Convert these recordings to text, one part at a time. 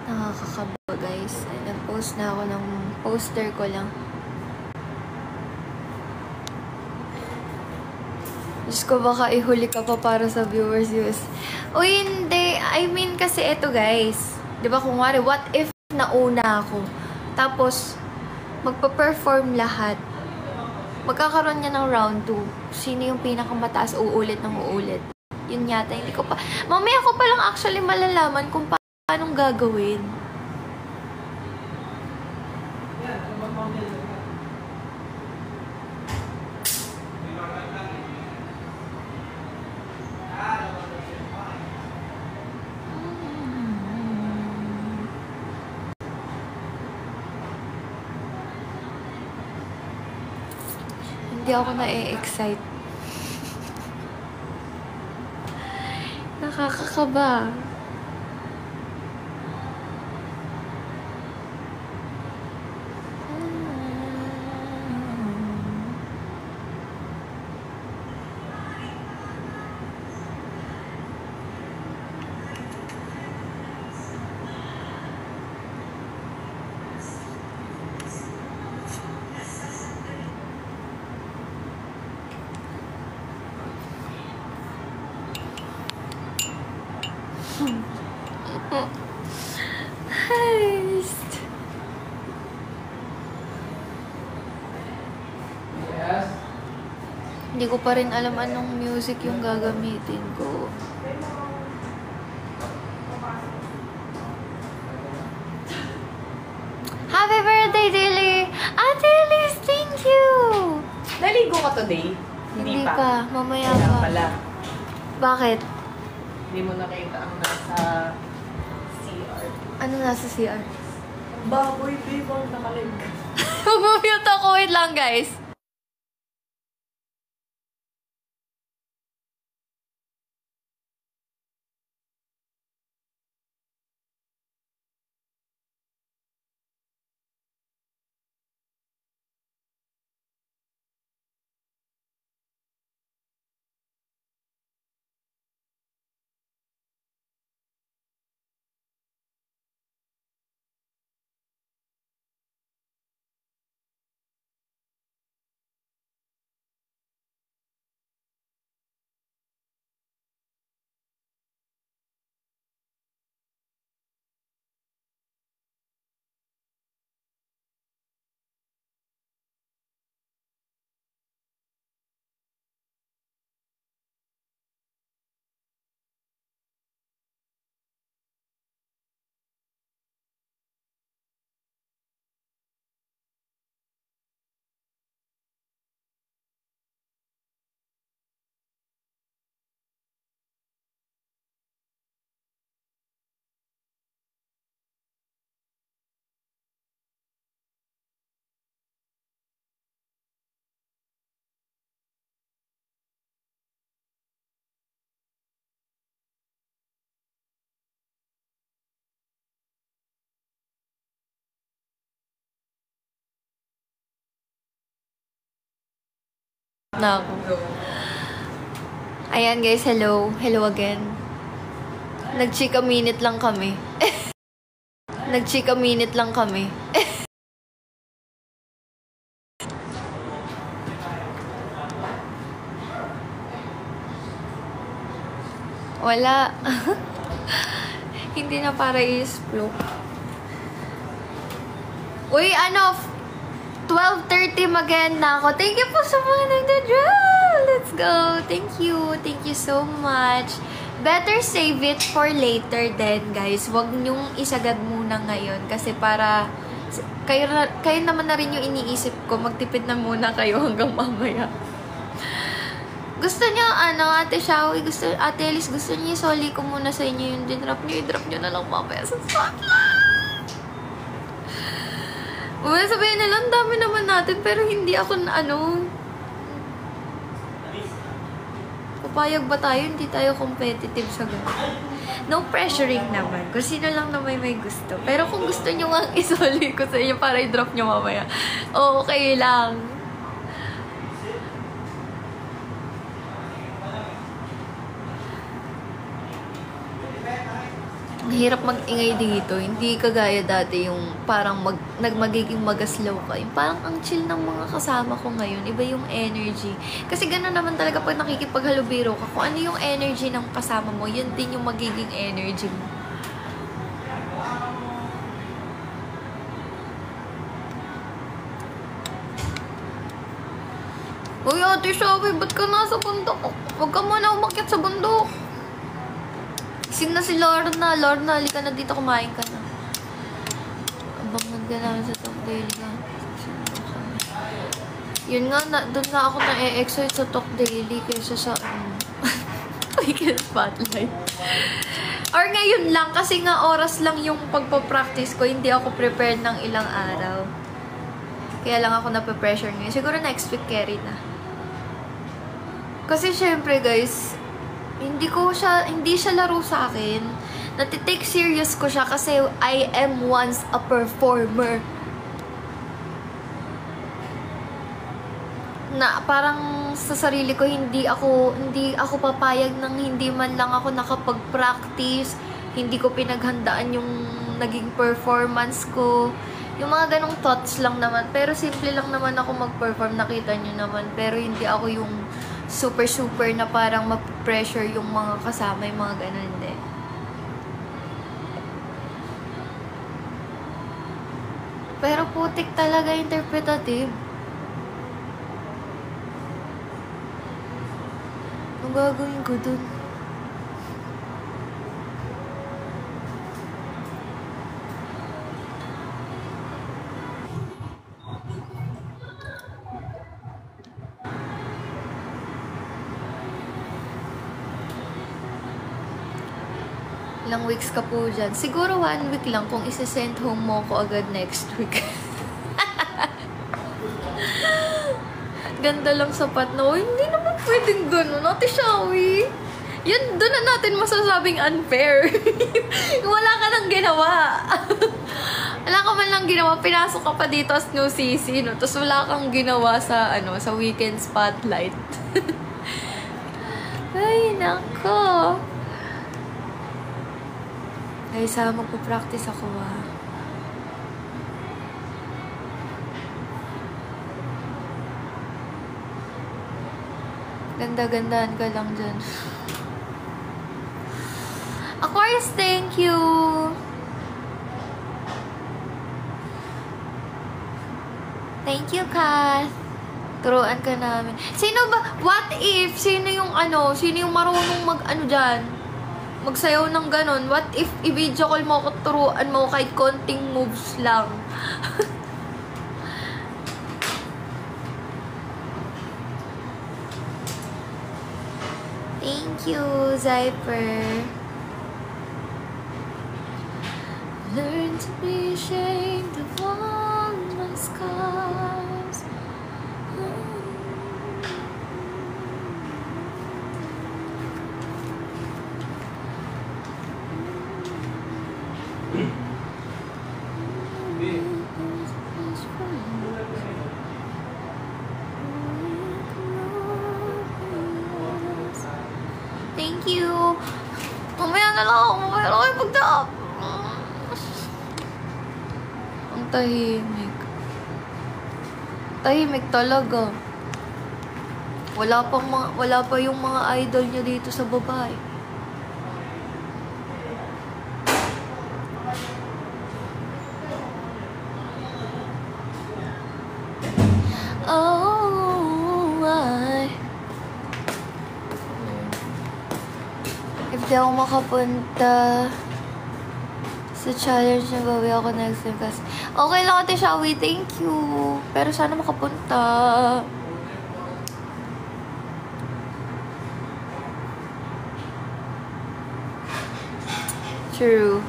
Nakakakaba guys. Nag-post na ako ng poster ko lang. Diyos ko, baka ihuli ka pa para sa viewers views. Uy, hindi. I mean kasi ito guys. Diba kung wari, what if nauna ako? Tapos, magpa-perform lahat. Magkakaroon niya ng round 2. Sino yung pinakamataas uulit ng uulit? Yun yata, hindi ko pa. Mamaya ko pa lang actually malalaman kung paano gagawin. Hindi ako na-excite. Nakakakaba. Heist. Yes. Hindi ko pa rin alam anong music yung gagamitin ko. Happy birthday, Dilly! Ate Liz, thank you! Naligo ka today? Hindi pa. Mamaya Kaya pa. pala. Bakit? Hindi mo nakita ang nasa CR. Ano nasa CR? Baboy, baboy, nakalig. Mag-mute ako. Wait lang, guys. Na ako. Ayan guys, hello. Hello again. Nag-chika minute lang kami. Nag-chika minute lang kami. Wala. Hindi na para i-explore. Uy, ano? 12:30 mag-end na ako. Thank you po sa mga nagda-draw. Let's go. Thank you. Thank you so much. Better save it for later then, guys. Huwag niyong isagad muna ngayon. Kasi para kayo naman na rin yung iniisip ko. Magtipid na muna kayo hanggang mamaya. Gusto niyo, Ate Shawi, Ate Alice, gusto niyo isoli ko muna sa inyo yung dinrap niyo. I-drop niyo na lang mamaya sa spotlight. Well, sabihin nila, ang dami naman natin, pero hindi ako papayag ba tayo? Hindi tayo competitive sa gano'n. No pressuring naman. Kung sino lang naman may gusto. Pero kung gusto nyo nga isoli ko sa inyo para i-drop nyo mamaya, okay lang. Ang hirap mag-ingay dito. Hindi kagaya dati yung parang magiging magaslaw ka. Yung parang ang chill ng mga kasama ko ngayon. Iba yung energy. Kasi gano'n naman talaga pag nakikipaghalubiro ka. Kung ano yung energy ng kasama mo, yun din yung magiging energy mo. Uy, Ate Shawi, ba't ka nasa bundok? Huwag ka muna umakyat sa bundok. Sing na si Lorna. Lorna, halika na dito, kumain ka na. Abangan ka namin sa Tokdale ka. Yun nga, doon nga ako na-e-excite sa Tokdale kaysa sa Weekend Spotlight. Or ngayon lang, kasi nga oras lang yung pagpa-practice ko, hindi ako prepared ng ilang araw. Kaya lang ako nape-pressure ngayon. Siguro next week, carry na. Kasi syempre guys, hindi siya laro sa akin. Natitake serious ko siya kasi I am once a performer. Na parang sa sarili ko hindi ako papayag nang hindi man lang ako nakapag-practice, hindi ko pinaghandaan yung naging performance ko. Yung mga ganong thoughts lang naman. Pero simple lang naman ako mag-perform, nakita nyo naman. Pero hindi ako yung super na parang ma-pressure yung mga kasama, yung mga ganon, hindi. Pero putik talaga interpretative. Ang gagawin ko dun? Ilang weeks ka po dyan? Siguro 1 week lang kung isi-send home mo ko agad next week. Ganda lang sapat na. Oh, hindi naman pwedeng gano'n. Ate Shawi. Yun, doon na natin masasabing unfair. Wala ka nang ginawa. Wala ka man lang ginawa. Pinasok ka pa dito as new CC, no? Tapos wala kang ginawa sa, sa Weekend Spotlight. Ay, nako. Ay, sa magpa-practice ako, Ganda-gandaan ka lang dyan. Aquarius, thank you! Thank you, Kath. Turuan ka namin. Sino ba? What if? Sino yung marunong dyan? Magsayaw ng ganon. What if i-video call mo ako, turuan mo kahit konting moves lang? Thank you, Zyper. Learn to be ashamed of all my scars. Thank you. Mamaya na lang ako. Mamaya na kayo pagdap. Ang tahimik. Tahimik talaga. Wala pa yung mga idol nyo dito sa babae. Hindi ako makapunta sa challenge na bawi ako next time kasi okay lang, Ate Shawi, thank you, pero sana makapunta. True.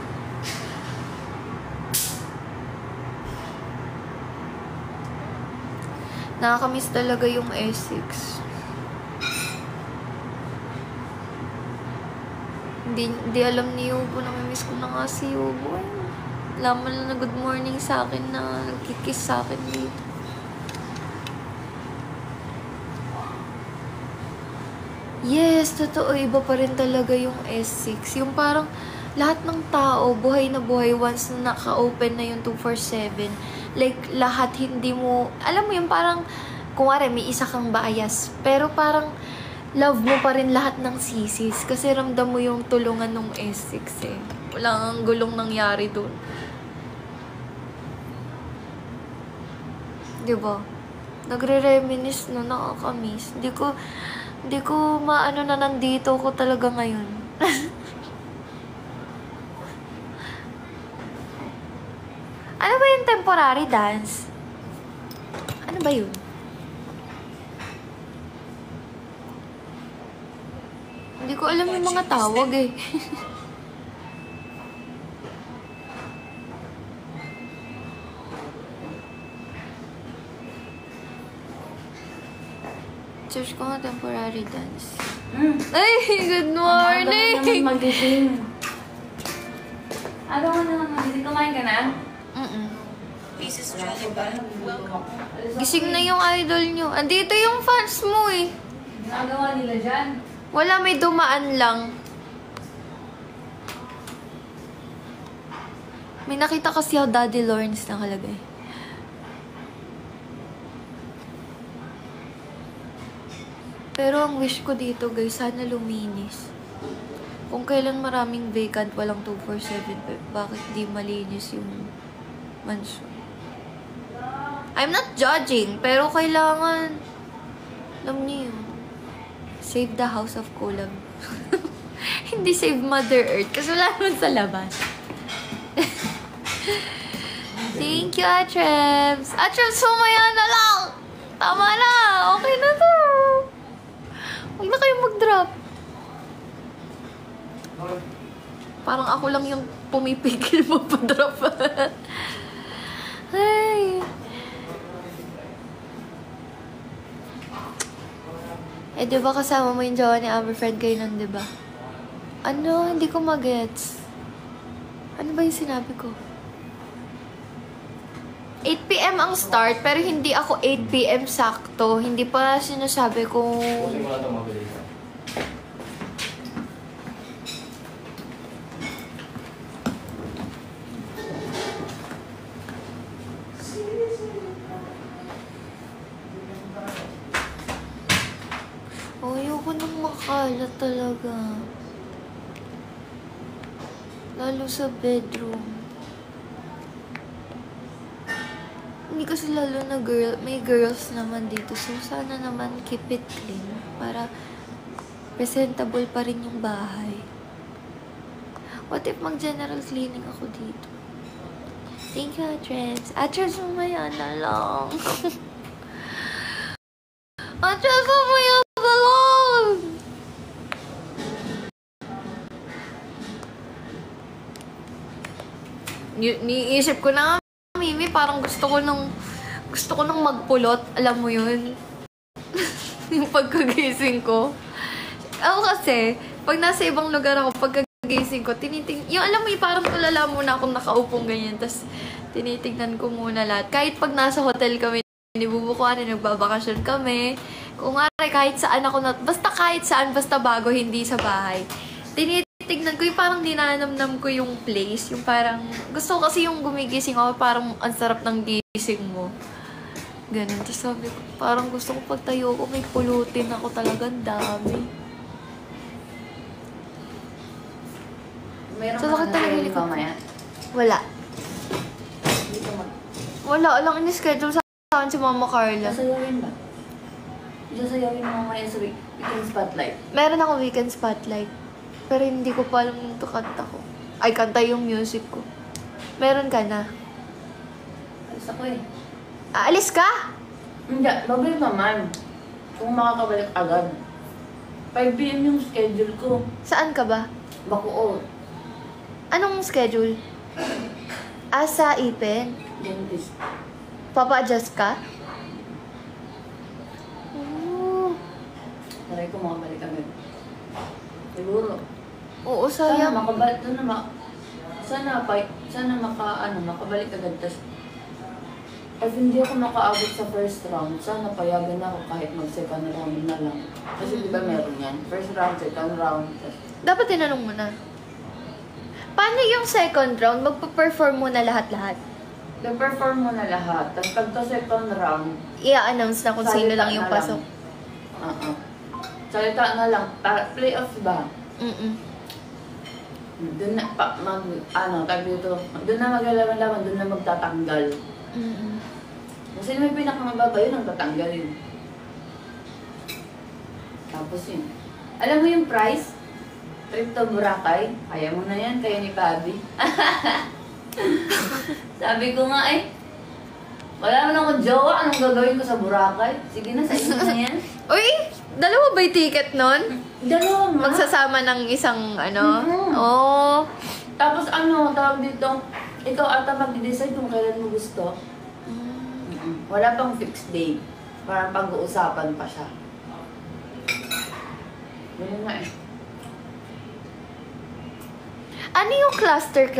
Nakakamiss talaga yung S6. Hindi alam ni Yubo na may miss ko na nga si Yubo. Laman lang na good morning sa akin na nagkikiss sa akin dito. Yes, totoo. Iba pa rin talaga yung S6. Yung parang lahat ng tao, buhay na buhay once na naka-open na yung 247. Like, lahat hindi mo, alam mo yung parang, kunwari, may isa kang bias. Pero parang, love mo pa rin lahat ng sisis. Kasi ramdam mo yung tulungan ng S6 eh. Walang gulong nangyari dun. Diba? Nagre-reminisce na, nakakamiss. Hindi ko maano na nandito ko talaga ngayon. Ano ba yung temporary dance? Ano ba yun? Hindi ko alam yung mga tawag eh. Search ko nga temporary dance. Ay, good morning! Aga naman magising. Aga mo naman magising. Kumain ka na? Pieces Jollibee. Gising na yung idol nyo. Andito yung fans mo eh. Nagawa nila dyan. Wala, may dumaan lang. May nakita kasi ako Daddy Lawrence nakalagay. Pero ang wish ko dito guys, sana luminis. Kung kailan maraming vacant, walang 247, bakit di malinis yung mansion? I'm not judging, pero kailangan, alam niyo yun, save the house of collab. Hindi save Mother Earth, kasi wala naman sa labas. Thank you, Atrems. Atrems, sumaya na lang. Tama na. Okay na to. Huwag na kayong mag-drop. Parang ako lang yung pumipigil mo pa-drop. Ay. Eh, di ba kasama mo yung jowa ni Amber, friend kayo nun, di ba? Ano? Hindi ko magets. Ano ba yung sinabi ko? 8 PM ang start, pero hindi ako 8 PM sakto. Hindi pa sinasabi kung... Oh, ayoko nang makalat talaga. Lalo sa bedroom. Hindi kasi lalo na may girls naman dito. So, sana naman keep it clean. Para presentable pa rin yung bahay. What if mag-general cleaning ako dito? Thank you, Atrens. Atrens, mamaya na lang. Atrens, mamaya na lang! Niisip ko na Mimi, parang gusto ko nang magpulot, alam mo yun? Yung pagkagising ko. Ako kasi, pag nasa ibang lugar ako, pagkagising ko, yung alam mo yung parang tulala muna akong nakaupong ganyan, tapos tinitignan ko muna lahat. Kahit pag nasa hotel kami, nibubukuan, nagbabakasyon kami, kung nga kahit saan ako, basta kahit saan, basta bago, hindi sa bahay. Tignan ko yung parang dinanamnam ko yung place. Yung parang, gusto ko kasi yung gumigising ako, parang ang sarap ng gising mo. Ganun. Tapos sabi ko, parang gusto ko pagtayo ko, may pulutin ako talaga, dami. Meron So, ka talaga na mamaya? Wala. Wala lang in-schedule sa akin si Mama Carla. Sasayawin ba? Sasayawin mo mamaya sa weekend spotlight. Meron ako weekend spotlight. Pero hindi ko pa alam yung kanta ko. Ay, kanta yung music ko. Meron ka na? Alis ako eh. Aalis ka? Hindi, babalik naman. Kung makakabalik agad. 5 PM yung schedule ko. Saan ka ba? Bacoor. Anong schedule? Sa Ipin? Dentist. Papa-adjust ka? Oh. Taray ko makabalik agad. Siguro. Oo, Sana sayang. makabalik. Sana makabalik agad. Tas, if hindi ako makaabot sa first round, sana payagan ako kahit mag-second round na lang. Kasi di ba meron yan? First round, second round. Tas, Dapat tinanong mo na. Paano yung second round? Magpa-perform mo na lahat-lahat? Nag-perform mo na lahat. Tapos pagka second round, I-announce na kung sino salita lang yung na pasok. Oo. Salita na lang. Playoffs ba? Doon na, tag dito. Doon na maglalaman-laman, doon na magtatanggal. Kasi may pinakamababa yun ang tatanggalin. Tapos yun. Alam mo yung price? Trip to Boracay. Kaya mo na yan, kaya ni Bobby. Sabi ko nga wala man akong jowa. Anong gagawin ko sa Boracay? Sige na, sa inyo na yan. Uy! Dalawa ba yung ticket nun? Dalawa nga. Magsasama ng isang ano? Mhm. Oh. Tapos tawag dito, ikaw ata mag-decide kung kailan mo gusto. Wala pang fixed date. Parang pag-uusapan pa siya. Ganun nga Ano yung cluster?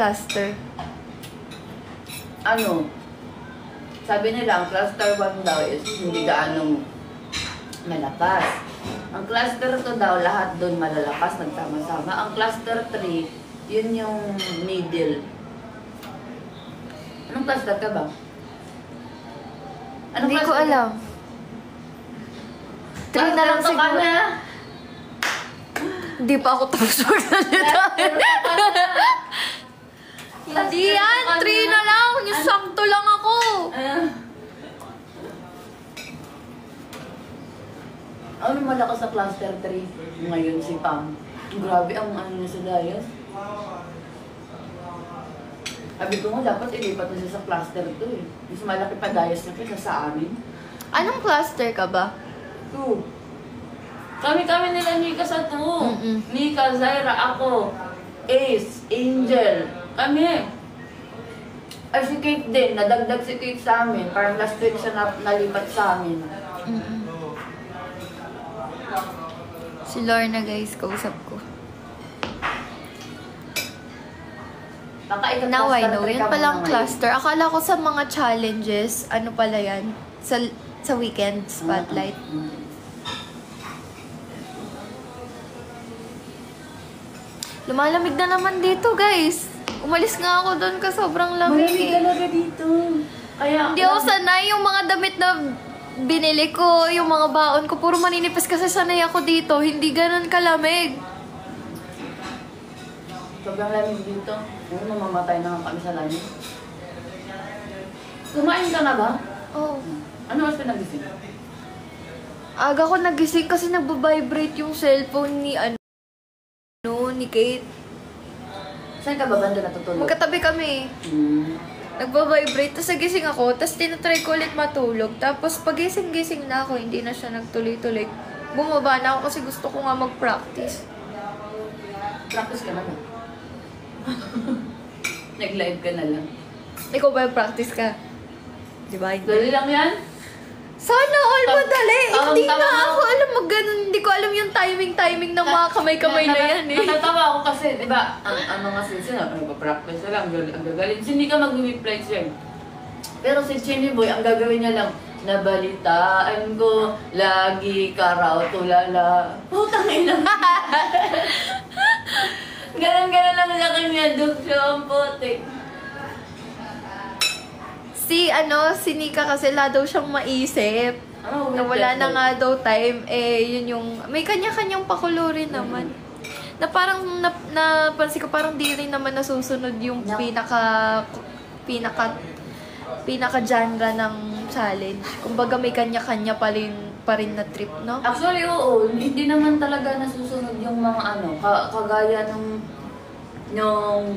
Sabi nila, ang cluster 1 daw is hindi gaano malakas. Ang cluster 2 daw, lahat doon malalakas, nagtama-sama. Ang cluster 3, yun yung middle. Anong cluster ka ba? Hindi ko alam. 3 na lang siguro. Hindi pa ako tapos magsalita. Hindi yan, 3 na lang. Yung sakto lang ako. Ano malakas sa cluster 3? Ngayon si Pam. Grabe ang niya sa Dayas. Sabi ko nga, dapat ilipat na siya sa cluster 2 eh. Mas malaki pa Dayas na kaysa sa amin. Anong cluster ka ba? 2. Kami nila Nika sa 2. Nika, Zaira, ako, Ace, Angel. Kami. Ay, si Kate din. Nadagdag si Kate sa amin. Parang last week siya nalipat sa amin. Si Lorna guys, kausap ko. Baka ikaw Now I cluster know. 3 Yun ka palang muna cluster. Akala ko sa mga challenges, ano pala yan? Sa weekend spotlight. Lumalamig na naman dito, guys. Umalis nga ako doon kasi sobrang lamig. Malamig talaga dito. Kaya, Hindi ako sanay yung mga damit na binili ko, yung mga baon ko. Puro maninipis kasi sanay ako dito. Hindi ganun kalamig. Sobrang lamig dito. Mamamatay na nga kami sa lamig. Kumain ka na ba? Oh. Ano mas pinagising? Aga ko nagising kasi nagbabibrate yung cellphone ni ni Kate. Saan ka ba banda natutulog? Magkatabi kami. Nagbabibrate, tapos nagising ako, tapos tinatry ko ulit matulog. Tapos pagising-gising na ako, hindi na siya nagtuloy-tuloy. Bumaba na ako kasi gusto ko nga mag-practice. Practice ka na ba? Nag-live ka na lang. Ikaw ba practice ka? Diba? Dali lang yan? Sana all madali! Hindi tama na mo. ako alam mag-ganun. Hindi ko alam yung timing ng mga kamay-kamay na yan eh. Natatawa ako kasi, di ba, ang mga season, nagpa-practice na lang, ang gagaling. Hindi ka mag-reply siya. Pero si Chinny Boy, ang gagawin niya lang, nabalitaan ko, lagi ka raw tulala. Putang ina. Ganon-ganon lang sa kanya, Duk siya ang putik. Si Nika kasi wala daw siyang maisip. Na wala na nga daw time, yun yung, may kanya-kanyang pakulurin naman. Na parang, napansin ko parang di rin naman nasusunod yung pinaka-genre ng challenge. Kumbaga may kanya-kanya pa rin na trip, no? Actually, oo. Hindi naman talaga nasusunod yung mga kagaya nung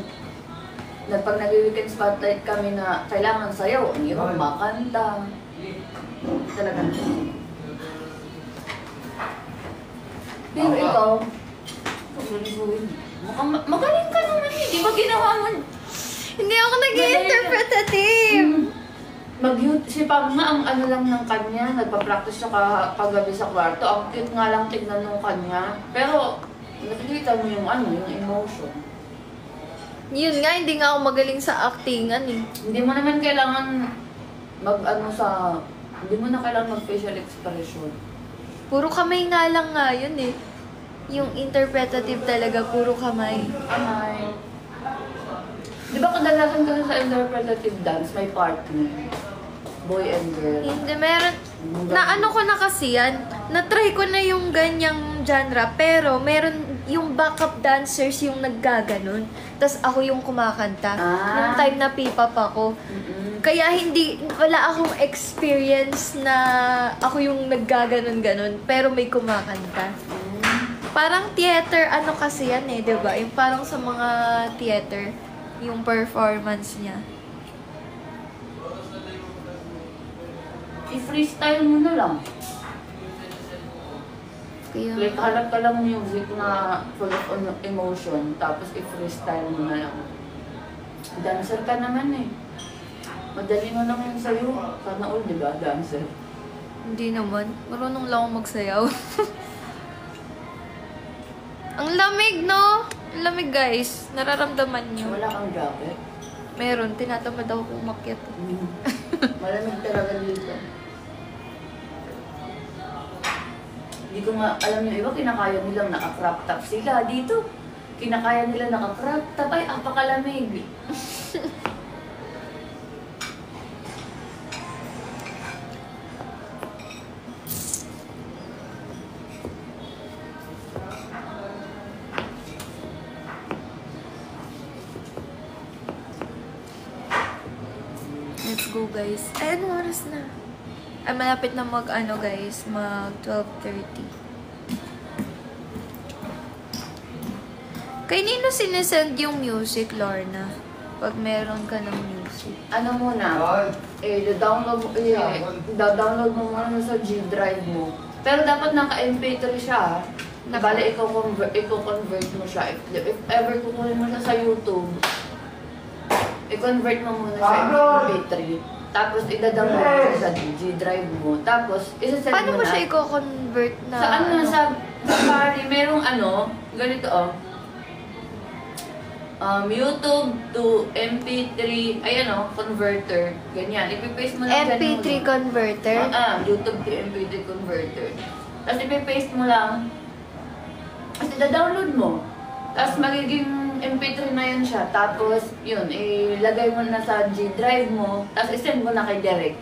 pag nag-weekend spotlight kami na kailangan sayaw, ang iyo, makanta. Talaga. Pero ikaw, magaling ka naman eh. Di ba ginawa mo? Hindi ako nag-interpretative! Si Pam nga, ang lang ng kanya, nagpa-practice siya kagabi sa kwarto. Ang cute nga lang tignan ng kanya. Pero, nakikita mo yung yung emotion. Yun nga, hindi nga ako magaling sa actingan eh. Hindi mo naman kailangan hindi mo na kailangan mag-facial expression. Puro kamay nga lang nga yun eh. Yung interpretative talaga, puro kamay. Kamay. kadalasan kasi sa interpretative dance, may partner. Boy and girl. Hindi, meron. Na ano ko na kasi yan, na-try ko na yung ganyang genre, pero meron yung backup dancers yung naggaganon. Tapos ako yung kumakanta. Nung time na P-pop ako. Kaya wala akong experience na ako yung naggaganon-ganon, pero may kumakanta. Parang theater, ano kasi yan eh, diba? Yung parang sa mga theater, yung performance niya. I-freestyle mo na lang. Kaya, Like, hanap ka lang music na full of emotion, tapos i-freestyle mo na lang. Dancer ka naman eh. Madali mo lang yung sayo. Sana all, di ba? Dancer. hindi naman. Marunong lang akong magsayaw. Ang lamig, no? Ang lamig, guys. Nararamdaman niyo. Wala kang jacket. Meron. Tinatamad ako umakyat. Malamig talaga dito. Hindi ko nga alam yung iba, kinakaya nilang naka-crop top sila. Dito, kinakaya nila naka-crop top. Ay, apakalamig. Let's go, guys. Ay, ano oras na? Ay, malapit na mag, guys, mag 12:30. Kay nino sinesend yung music, Lorna? Pag meron ka ng music. Ano muna? Download mo muna sa G Drive mo. Pero dapat naka-MP3 siya. Bale, i-convert mo siya. If ever kukunin mo siya sa YouTube, i-convert mo muna sa MP3. Tapos, ida-download mo siya sa G Drive mo. Tapos, isa-send mo na. Paano mo siya i-convert na? Sa Safari, merong ganito YouTube to MP3, converter. Ganyan. Ipipaste mo lang MP3 converter? YouTube to MP3 converter. Tapos ipipaste mo lang. Tapos ida-download mo. Tapos magiging MP3 na yun siya. Tapos, yun, ilagay mo na sa G Drive mo. Tapos isend mo na kay Derek.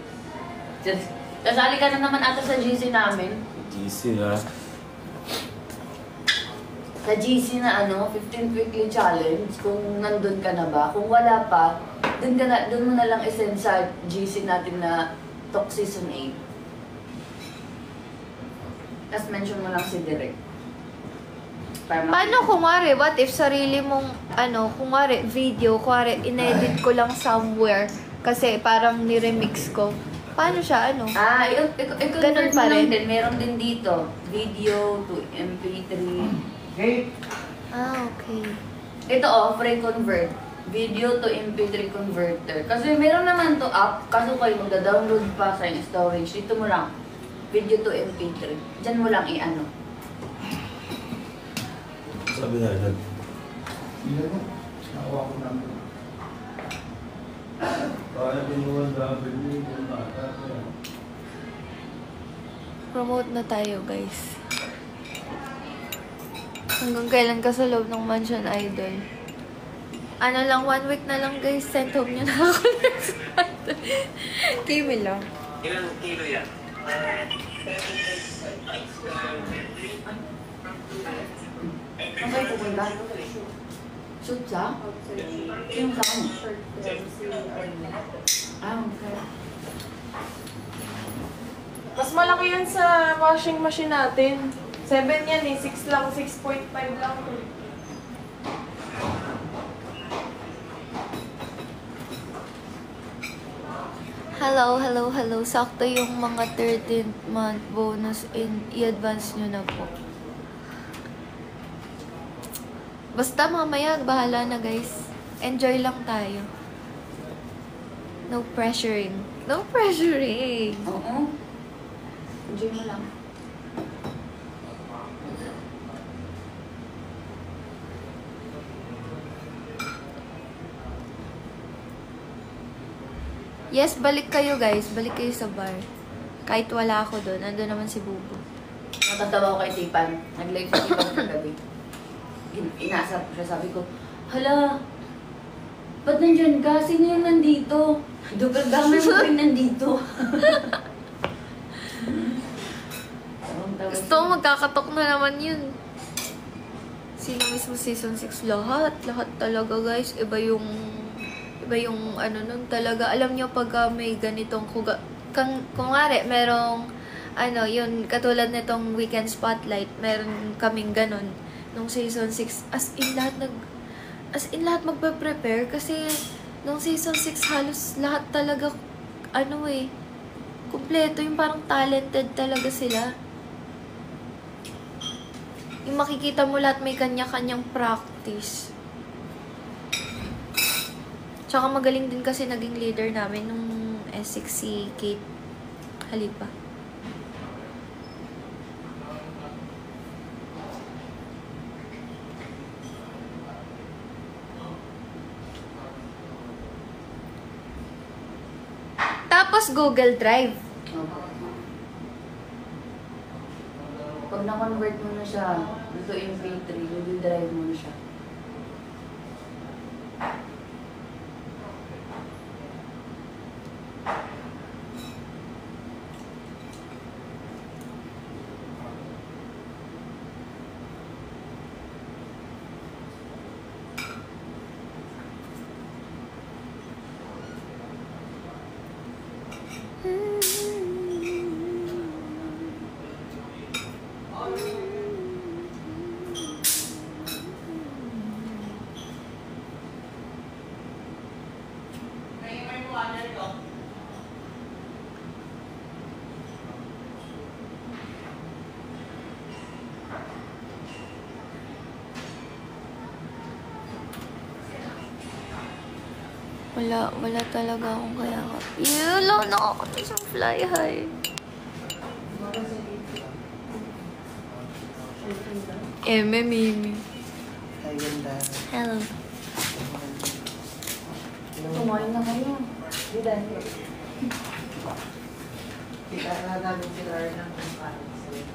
Kasali ka na naman ata sa GC namin. GC ha? Sa GC na 15th Weekly Challenge, kung nandun ka na ba. Kung wala pa, dun mo na lang isend sa GC natin na Talk Season 8. Tapos mention mo lang si Derek. Paano kumare? What if sarili mong, kumare, video, inedit ko lang somewhere kasi parang ni-remix ko. Paano siya, I-convert mo lang din. Meron din dito. Video to MP3. Okay. Okay. Ito free convert. Video to MP3 converter. Kasi meron naman to app, kaso kayo magda-download pa sa yung storage. Dito mo lang. Video to MP3. Diyan mo lang Sabi na agad. Ilan mo? Nakuha ko namin. Kaya pinuwan namin yung bata. Promote na tayo, guys. Hanggang kailan ka sa loob ng Mansion Idol? 1 week na lang, guys. Send home nyo na ako next month. Kimi lang. Ilang kilo yan? Okay, pupunta. Shoot siya? Yung saan? Okay. Mas malaki yan sa washing machine natin. 7 yan 6 lang, 6.5 lang. Hello. Sakto yung mga 13th month bonus i-advance nyo na po. Basta mamaya, bahala na, guys. Enjoy lang tayo. No pressuring. Oo. Enjoy mo lang. Yes, balik kayo, guys. Balik kayo sa bar. Kahit wala ako doon, nandun naman si Bubu. Natatawa ko kay Tipan. Nag-live si Tipan kagabi. Inaasar ko siya. Sabi ko, hala, Ba't nandyan ka? Sino yung nandito? Dupag gamay mo rin nandito. Gusto mo, magkakatok na naman yun. Sino mismo season 6? Lahat talaga guys. Iba yung ano nun talaga. Alam nyo pag may ganitong kung nga merong ano, yun, katulad nitong Weekend Spotlight, meron kaming ganun nung season 6. As in lahat magpe-prepare kasi nung season 6 halos lahat talaga ano kumpleto, yung parang talented talaga sila. Yung makikita mo lahat may kanya-kanyang practice. Tsaka magaling din kasi naging leader namin nung S6 si Kate Halipa. Tapos Google Drive. Pag na-convert mo na siya, dito MP3, Google Drive mo na siya. Wala talaga akong kaya ka. Wala na ako sa fly high. Mimi. Ay, ganda. Hello. Tumain na kayo. Di dahil. Kita na namin sila ng kanin sa'yo.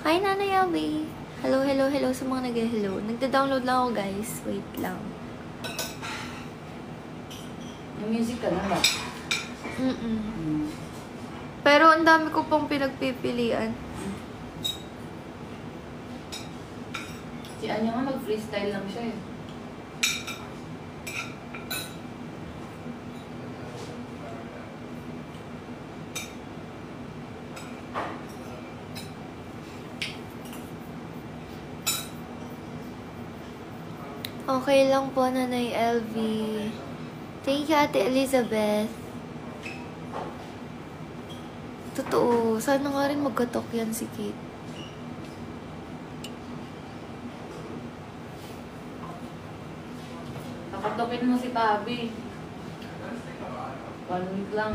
Hi, Nanay Abby. Hello sa mga nag-hello. Nagda-download lang ako, guys. Wait lang. Yung music ka na ba? Pero ang dami ko pang pinagpipilian. Si Anya nga nag-freestyle lang siya eh. Okay lang po, Nanay LV. Thank you, Ate Elizabeth. Totoo. Sana nga rin magkatok yan si Kate. Nakatokin mo si Tabi. 1 week lang.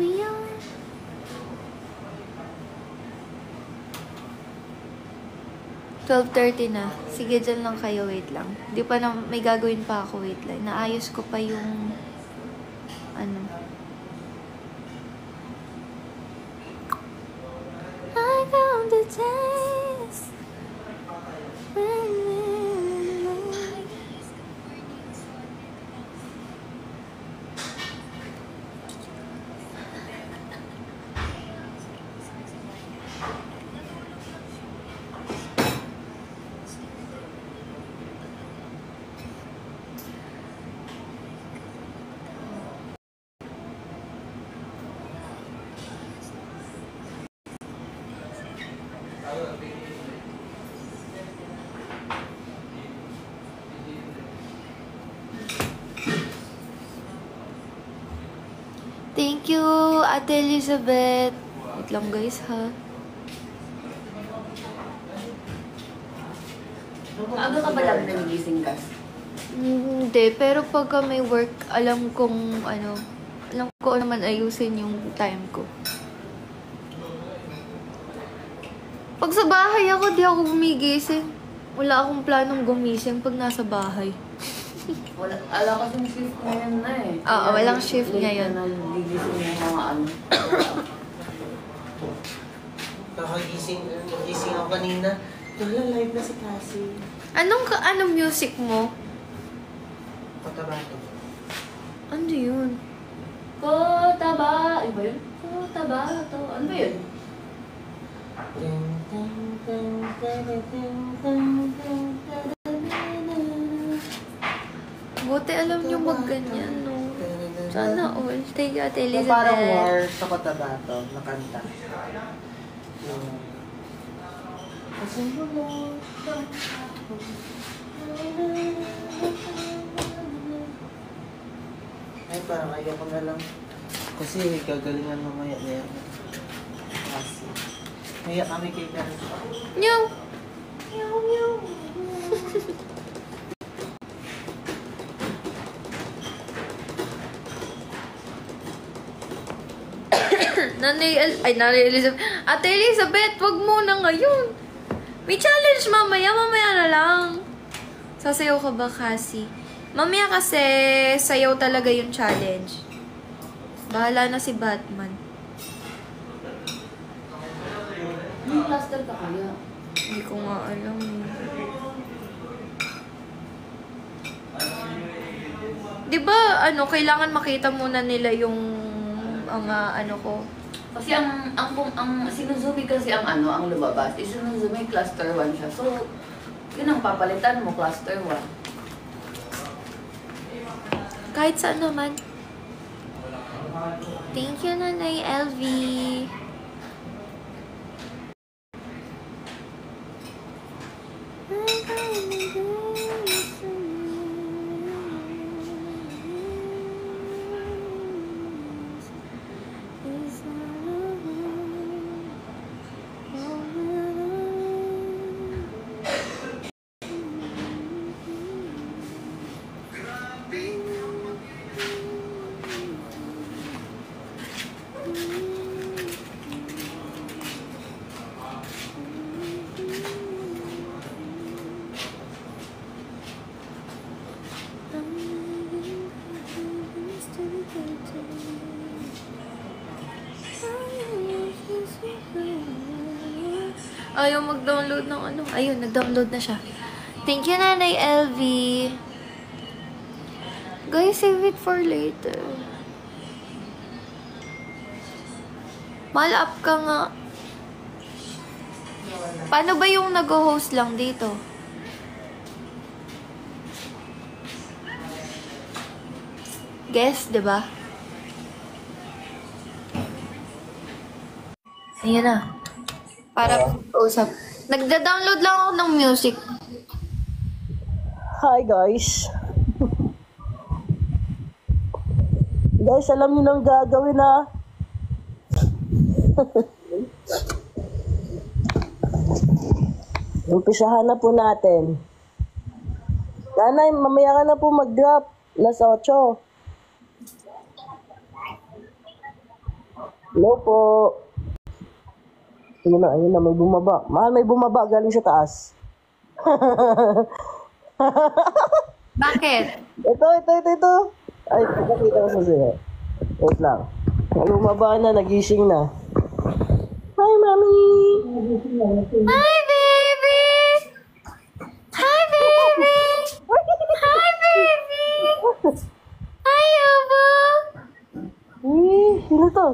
We are... $12:30 na. Sige, dyan lang kayo. Wait lang. Di pa na, may gagawin pa ako. Wait lang. Naayos ko pa yung... Ano. I count the days when we're alone. Thank you, Ate Elizabeth. Wait lang guys, ha. Aga ka ba lang nagigising ka? Hindi, pero pagka may work, alam ko naman ayusin yung time ko. Pag sa bahay ako, di ako gumigising. Wala akong planong gumising pag nasa bahay. Alam ko yung shift ngayon na eh. Oo, walang shift ngayon. Late na nagigising yung mga ano. Nagising ako kanina. Wala, live na si Cassie. Anong music mo? Cotabato. Ano yun? Cotabato. Iba yun? Cotabato. Ano ba yun? Buti alam niyo mag-ganyan, no? Sana all. Thank you, Ate Elizabeth. Parang war sa Cotabato na kanta. Ay, parang ayoko na lang. Kasi gagalingan mamaya na yan. Kasi, kaya kami kay Cassie. Meow! Meow, meow. Nanay Elizabeth. Ate Elizabeth, wag muna ngayon. May challenge mamaya na lang. Sasayaw ka ba, Cassie? Mamaya kasi sayaw talaga yung challenge. Bahala na si Batman. Yung cluster ka kaya? Hindi ko nga alam. Di ba, kailangan makita muna nila yung mga ko. Kasi ang sinuzumi kasi ang lumabas. Sinuzumi cluster 1 siya. So, yun ang papalitan mo, cluster 1. Kahit saan naman. Thank you, Nanay LV. Ayaw mag-download ng Ayun, nag-download na siya. Thank you, Nanay LV. Guys, save it for later. Mal-up ka nga. Paano ba yung nag-host lang dito? Guess, diba? Ayan na. Para usap. Nagda-download lang ako ng music. Hi guys. Guys, alam niyo nang gagawin na. Umpisahan na po natin. Nanay, mamaya ka na po mag-drop. Las 8. Hello po. Ayun na, may bumaba. Mahal, may bumaba galing sa taas. Bakit? Ito. Ay, pakita ko sa sa'yo. Wait lang. May bumaba na, nagising na. Hi, Mami! Hi, baby! Hi, baby! Hi, baby! Hi, Obo! Sino to?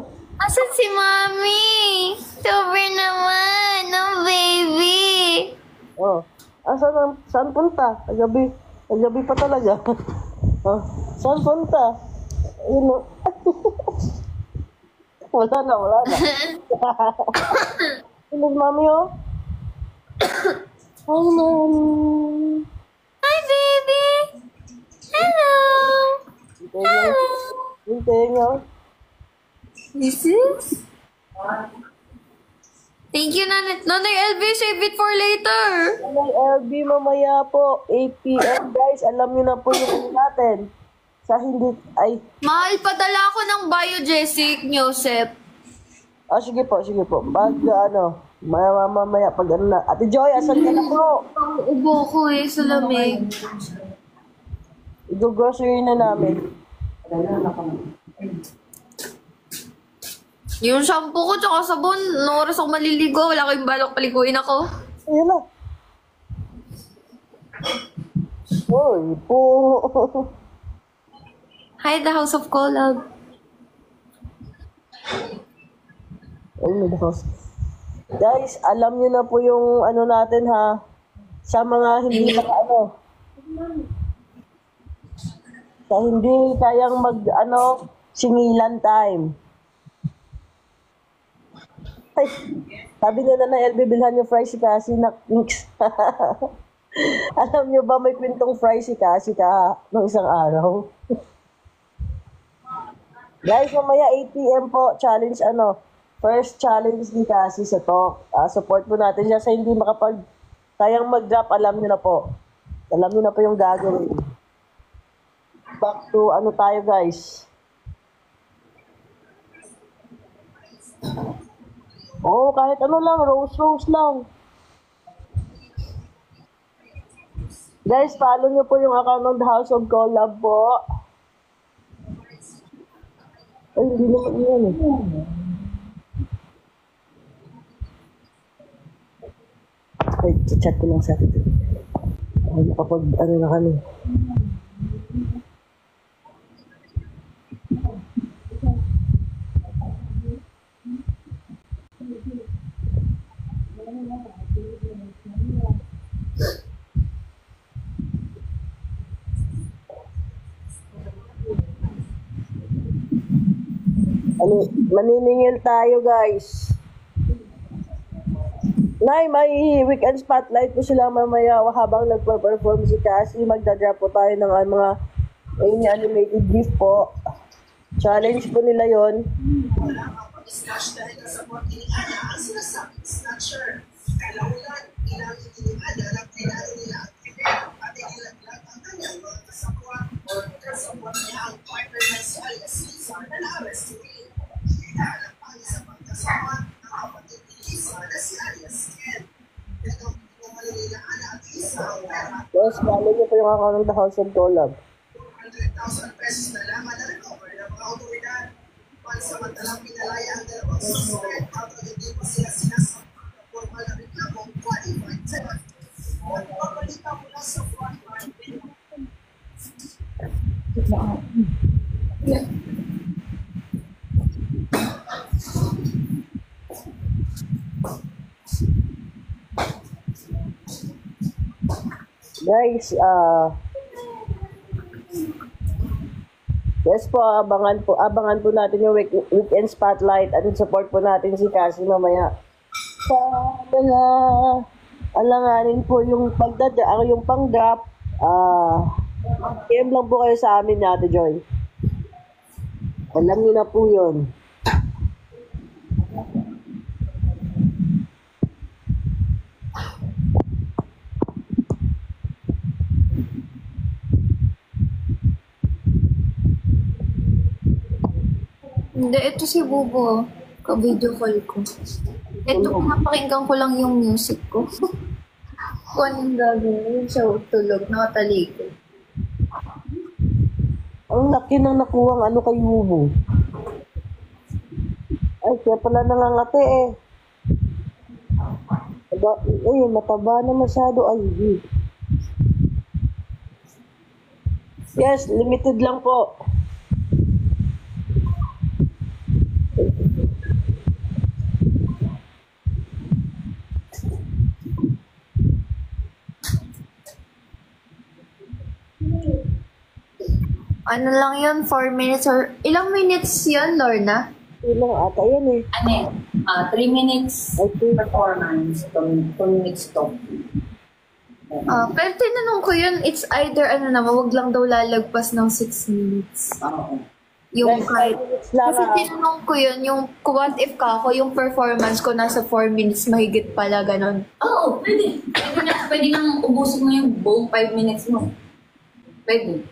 Asan si Mami? Sober naman! No, baby! Oh, saan punta? Gabi pa talaga. Oh, saan punta? Ayun o. wala na. Sino Mami oh? Hi, Mami. Hi, baby! Hello! Hello! Hintayin nyo. This is? Thank you, Nanay LV. Save it for later. Nanay LB, mamaya po, 8 p.m. Guys, alam niyo na po yung ano natin. Sa hindi, ay, Mahal, padala ako ng biogesic, Joseph. sige po. Pag, mamaya, pag ano na. Ate Joy, asan ka na po? Ubo ko sa lamig. I-grocery na namin. Yung shampoo ko tsaka sabon, no oras ako maliligo, wala ko yung balak paliguin ako. Ayun na. Uy, po. Hi, the House of Collab. Ayun, the house. Guys, alam niyo na po yung ano natin ha. Sa mga hindi sa hindi kayang singilan time. Ay, sabi nila na LB, bilhan yung fries si Cassie na alam niyo ba may kwentong fries si Cassie nung isang araw? Guys, mamaya 8 p.m. po, challenge first challenge ni Cassie sa talk. Support po natin siya sa hindi kayang mag-drop, alam niyo na po. Alam niyo na po yung gagawin. Back to tayo guys. Kahit lang, rose lang. Guys, follow niyo po yung account ng The House of Collab po. Ay, hindi naman yan eh. Ay, chat ko lang sa atin. Ay, nakapag, na kami. Maniningil tayo guys. Nay, may weekend spotlight po sila mamaya habang nagpa-perform si Cassie. Magdadrop po tayo ng mga animated gift po. Challenge po nila yon. Yes, follow niyo po yung account ng The House of Collab. 100,000 pesos na lamang na recover ng mga otoridad. Pansamantalang pinalaya ang dalawang suspect habang hindi pa sila sinasabi na formal na reklamong qualified theft. Nagpabalita mula sa frontline. Guys, yes po, abangan po natin yung weekend spotlight at support po natin si Cassie mamaya. Sana alanganin po yung yung pang-drop. PM lang po kayo sa amin, Ate Joy. Alam niyo na po yun. Hindi, ito si Bubo. Ka-video call ko. Ito, pinapakinggan ko lang yung music ko. Kung anong gagawin siya, tulog, nakataliko. Ang laki ng nakuha kay Bubo. Ay, kaya pala nangangati eh. Mataba na masyado. Ay, yes, limited lang po. Ano lang yun, 4 minutes or... Ilang minutes yun, Lorna? Ilang ata yan eh. 3 minutes performance, 2 minutes talk. Pero tinanong ko yun, it's either wag lang daw lalagpas ng 6 minutes. Oo. Yung Guys, 5 kahit... minutes lang Kasi ah. tinanong ko yun, yung what if ka ako, yung performance ko nasa 4 minutes mahigit pala, ganon. Oo, pwede. Pwede nang ubusin mo yung buong 5 minutes mo. Pwede.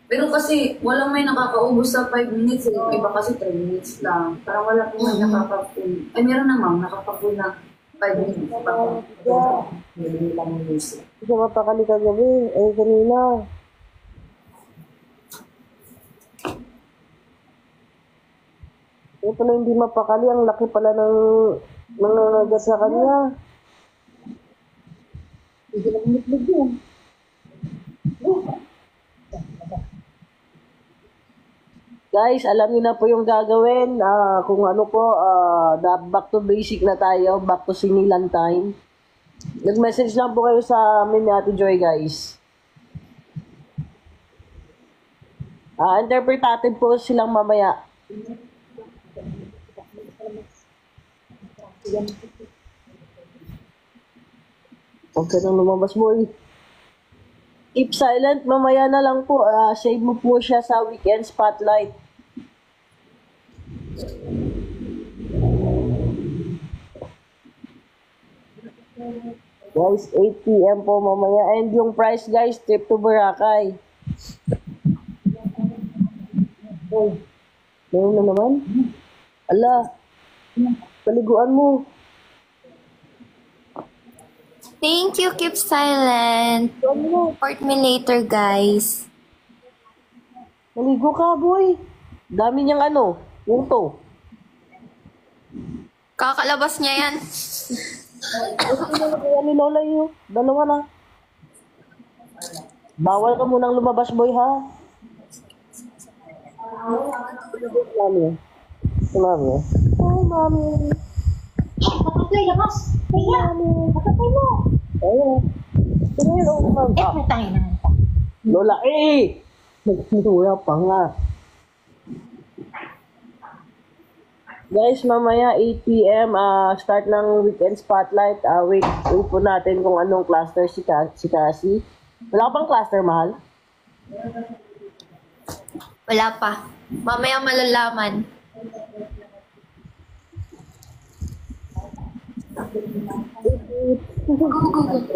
Pero kasi walang may nakakaubos sa 5 minutes eh. Iba kasi 3 minutes lang. Parang wala po may nakaka-full. Ay, meron namang nakaka-full na 5 minutes. Hindi lang yung music. Hindi ka mapakali kagabi. Eh, kanina. Ito na hindi mapakali. Ang laki pala ng nangangagat sa kanya. Hindi na umitlog yun. Guys, alam niyo na po yung gagawin. Kung ano po, back to basic na tayo. Back to sinilan time. Nag-message lang po kayo sa amin ni Ate Joy, guys. Interpretative po silang mamaya. Huwag ka nang lumabas, boy. Keep silent, mamaya na lang po. Save mo po siya sa weekend spotlight. Guys, 8 p.m. po mamaya. And yung price, guys, trip to Boracay. Oh, meron na naman? Ala, paliguan mo. Thank you, keep silent. Report me later, guys. Maligo ka, boy. Dami niyang ano, puto. Kakalabas niya yan. Kaya ni Lola yun. Dalawa na. Bawal ka munang lumabas, boy, ha? Mami. Mami. Hi, Mami. Patay, labas. Kaya, patay mo. Ayun. Ayun, oh, ma'am. Eh, putang ina. Lola, eh! Nagsimula pa nga. Guys, mamaya 8 p.m. Start ng weekend spotlight. Wait po natin kung anong cluster si Cassie. Wala ka pang cluster, mahal? Wala pa. Mamaya malalaman.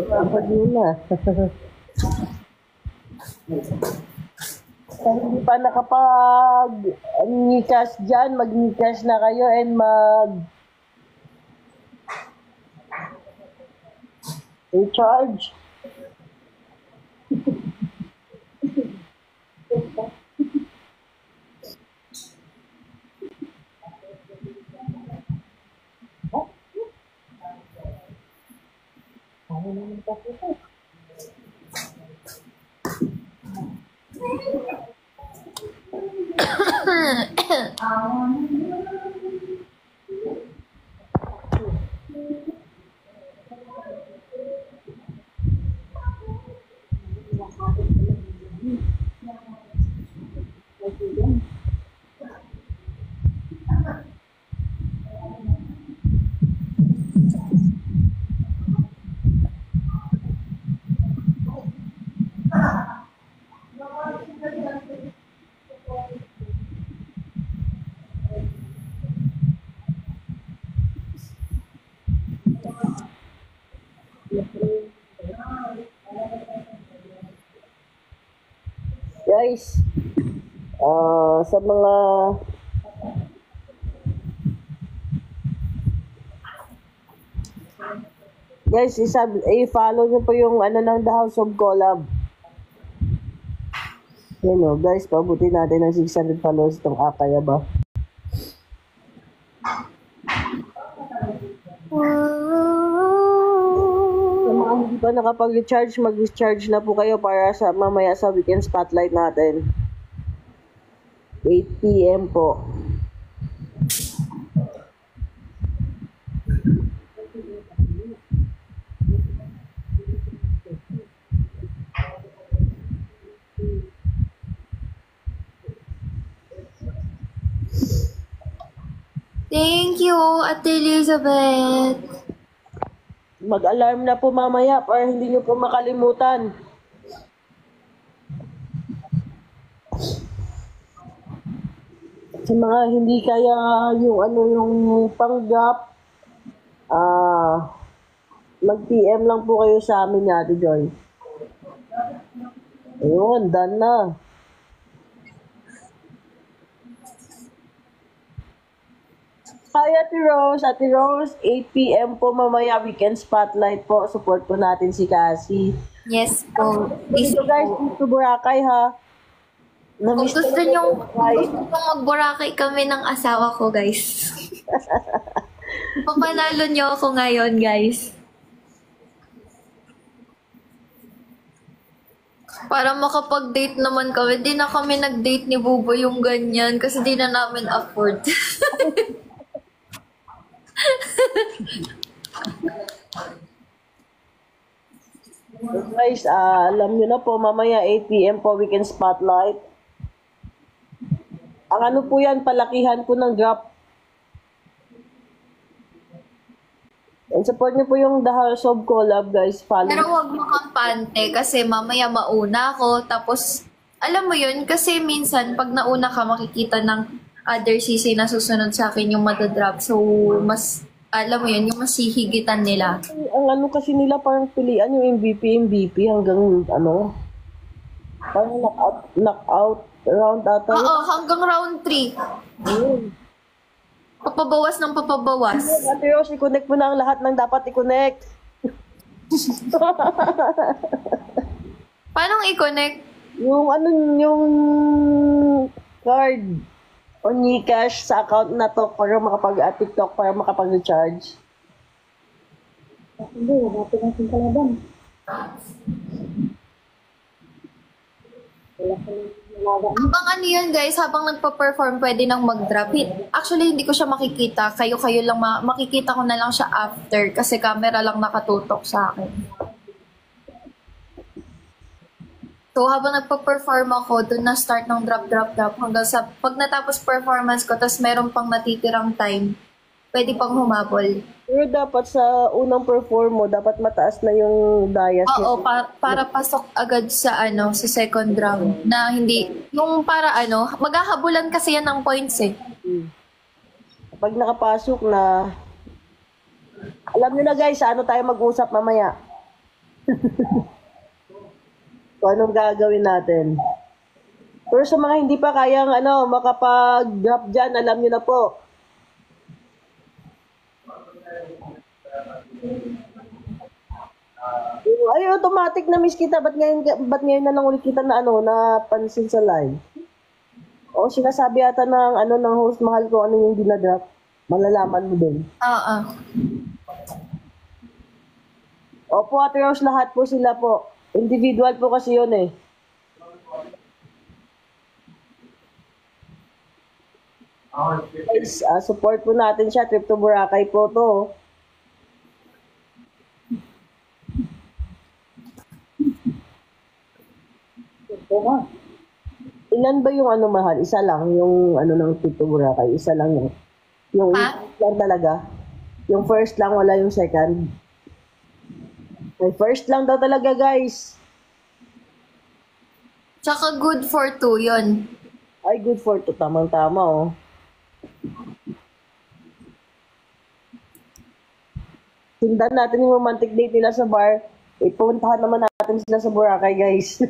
Dapat yun na. Kung hindi pa nakapag-nikas dyan, mag-nikas na kayo and recharge. Guys, sa mga guys, i-follow nyo po yung ano ng The House of Collab. Yan o, guys, pabuti natin ng 600 followers itong Akaya ba? Sa mga hindi pa nakapag-recharge, mag-recharge na po kayo para sa mamaya sa weekend spotlight natin. 8 p.m. po. Thank you, Ate Elizabeth. Mag-alarm na po mamaya para hindi nyo po makalimutan. Sa mga hindi kaya yung ano yung pang-drop, mag-PM lang po kayo sa amin ni Ate Joy. Ayun, done na. Hi, Ate Rose. Ate Rose, 8 p.m. po mamaya, weekend spotlight po. Support po natin si Cassie. Yes po. Please Dito guys, po. dito Boracay ha. Kung Na-miss gusto ko nyo, Boracay. mag-Boracay kami ng asawa ko, guys. Papanalo nyo ako ngayon, guys. Para makapag-date naman kami. Di na kami nag-date ni Bubo yung ganyan kasi di na namin afford. So guys, alam nyo na po, mamaya 8 p.m. po, weekend spotlight. Ang ano po yan, palakihan po ng drop. And support nyo po yung The House of Collab, guys. Follow. Pero huwag makampante kasi mamaya mauna ako. Tapos, alam mo yun, kasi minsan pag nauna ka, makikita ng other CC na susunod sa akin yung madadrop. So, mas, alam mo yun, yung mas hihigitan nila. Ang ano kasi nila, parang pilian yung MVP hanggang ano, parang knockout round ata. Oo, hanggang round 3. Ayun. Papabawas ng papabawas. Ate Rose, i-connect mo na ang lahat ng dapat i-connect. Paano i-connect? Yung ano, yung card o Gcash sa account na to para TikTok para makapag-recharge. Hindi, dati natin kalaban. Wala ka lang nalaga. Habang ano yun guys, habang nagpa-perform, pwede nang mag-drop. Actually, hindi ko siya makikita. Kayo lang, makikita ko na lang siya after kasi camera lang nakatutok sa akin. So, habang nagpa-perform ako, doon na start ng drop hanggang sa pag natapos performance ko, tapos meron pang natitirang time, pwede pang humabol. Pero dapat sa unang perform mo, dapat mataas na yung dayas. Oo, para pasok agad sa sa second round na hindi yung para maghahabulan kasi yan ng points eh. Pag nakapasok na, alam nyo na guys, sa ano tayo mag-usap mamaya. Kung anong gagawin natin. Pero sa mga hindi pa kayang makapag-drop dyan, alam nyo na po. Ay, automatic na miss kita. Ba't ngayon na lang ulit kita na napansin sa live? O sinasabi ata ng host, mahal ko ano yung dinadrop. Malalaman mo din. Oo. Opo, Ate Rose, lahat po sila po. Individual po kasi yun eh. Guys, support po natin siya. Trip to Boracay po to. Ilan ba yung mahal? Isa lang yung ng Trip to Boracay. Isa lang yun. Yung lang talaga. Yung first lang, wala yung second. May first lang daw talaga, guys. Tsaka good for 2 yun. Ay, good for 2. Tamang-tama, oh. Sundan natin yung romantic date nila sa bar. Ipuntahan naman natin sila sa Boracay, guys.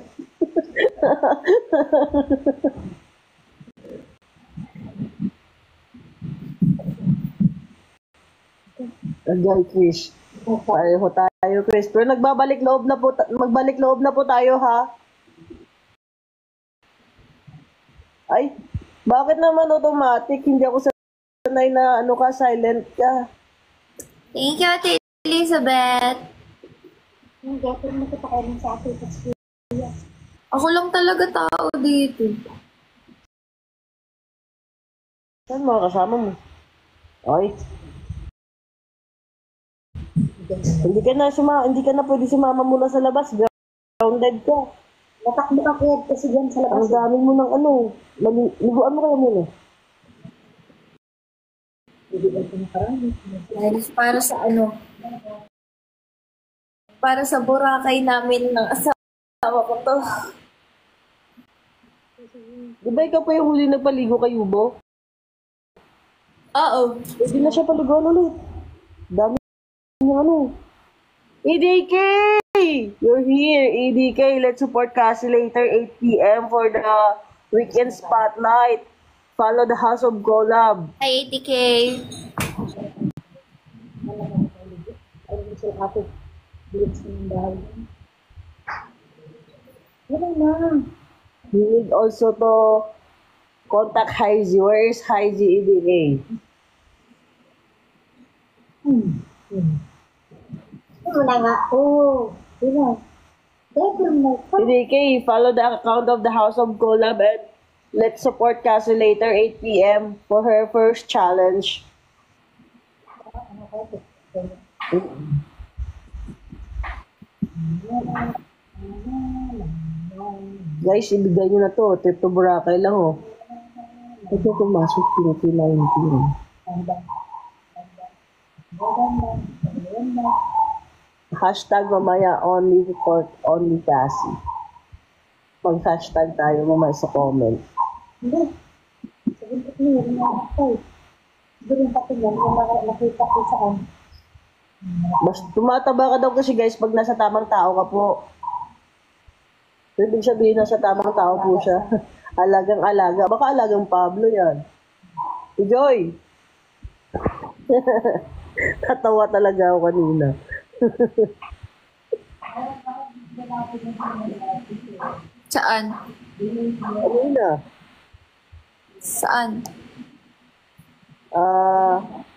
Agay, Chris. Pareho tayo, Chris. Pero magbalik loob na po tayo, ha? Ay, bakit naman automatic? Hindi ako sanay na silent ka. Thank you, Ate Elizabeth. Yung gapon mo kita kayo sa akin. Ako lang talaga tao dito. Saan mga kasama mo? Ay. Hindi ka na pwede sumama muna sa labas. Grounded ka. Natakbo ka kaya kasi dyan sa labas. Ang dami mo ng liguan mo kaya muna. Para sa para sa Boracay namin ng asawa ko to. Di ba ikaw pa yung huli nagpaligo kay Yubo? Oo. Hindi na siya paliguan ulit. Dami niya ano. EDK! You're here, EDK. Let's support Cassie later, 8 p.m. for the weekend spotlight. Follow the House of Golab. Hi, ATK. Ayun sila ate. Bilis ng bahay. Wala na. We need also to contact Heisey. Where is Heisey, EDK? Wala nga. Oo. Wala. Diaper mo. EDK, follow the account of the House of Golab and let's support Cassie later, 8 p.m. for her first challenge. Guys, ibigay nyo na to. Trip to Boracay lang, oh. Ito pumasok, pinipilay yung pino. Hashtag mamaya only report, only Cassie. Mag-hashtag tayo mamaya sa comment. Hindi. Sabihin ko niya rin ako eh. Hindi rin pati yan. Yung nakita ko saan. Mas tumataba ka daw kasi guys pag nasa tamang tao ka po. Ibig sabihin nasa tamang tao po siya. Alagang alaga. Baka alagang Pablo yan. Si Joy. Tatawa talaga ako kanina. Saan? Kanina. Saan?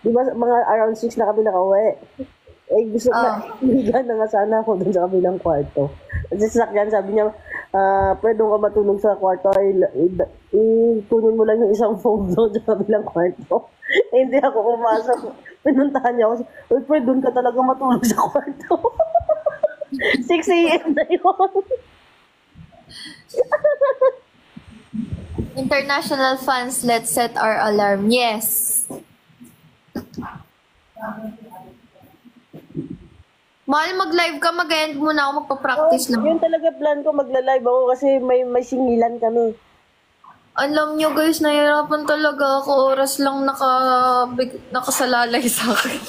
Di ba mga around 6 na kami nakauwi? Eh, gusto na, higa na nga sana ako dun sa kabilang kwarto. Kasi sasakyan, sabi niya, pwede ka matulog sa kwarto, kunin mo lang yung isang phone doon sa kabilang kwarto. Eh, hindi ako pumasok. Pinuntahan niya ako, uy, pwede doon ka talaga matulog sa kwarto. 6 a.m. na yun. International fans, let's set our alarm. Yes. Mahal, mag-live ka, mag-end muna ako, magpa-practice lang. Yun talaga plan ko, magla-live ako kasi may singilan kami. Alam nyo guys, nahihirapan talaga ako. Oras lang nakasalalay sa akin.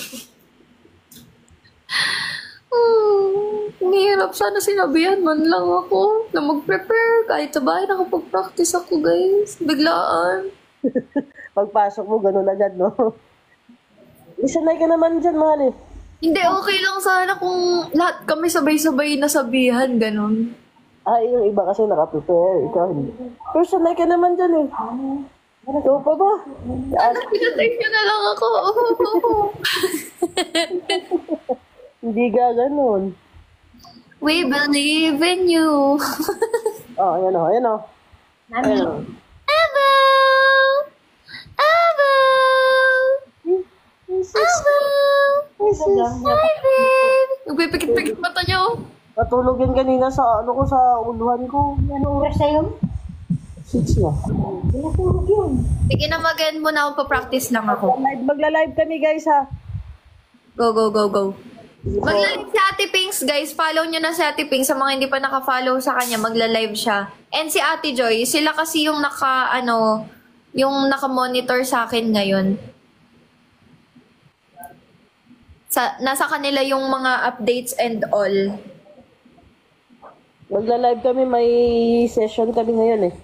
Nahihirap. Sana sinabihan man lang ako na mag-prepare. Kahit sa bahay, nakapag-practice ako guys. Biglaan. Pagpasok mo, ganun agad, no? Isanay ka naman dyan, mahal eh. Hindi, okay lang sana kung lahat kami sabay-sabay nasabihan, ganun. Yung iba kasi nakaprepare, ikaw hindi. Pero sanay ka naman dyan eh. Ikaw pa ba? Pinatay nyo na lang ako. Hindi ka ganun. We believe in you. Ayan o, ayan o. Ayan o. Abo! Abo! Abo! Hi, babe! Nagpipikit-pikit mata nyo. Natulog yan kanina sa sa uluhan ko. Anong oras na yun? 6 na. Pinatulog yun. Sige na, mag-end muna ako, pa-practice lang ako. Magla-live kami guys ha. Go, go, go, go. Magla-live si Ate Pinks, guys. Follow nyo na si Ate Pinks. Sa mga hindi pa naka-follow sa kanya, magla-live siya. And si Ate Joy, sila kasi yung yung naka-monitor sa akin ngayon. Nasa kanila yung mga updates and all. Magla-live kami, may session kami ngayon eh.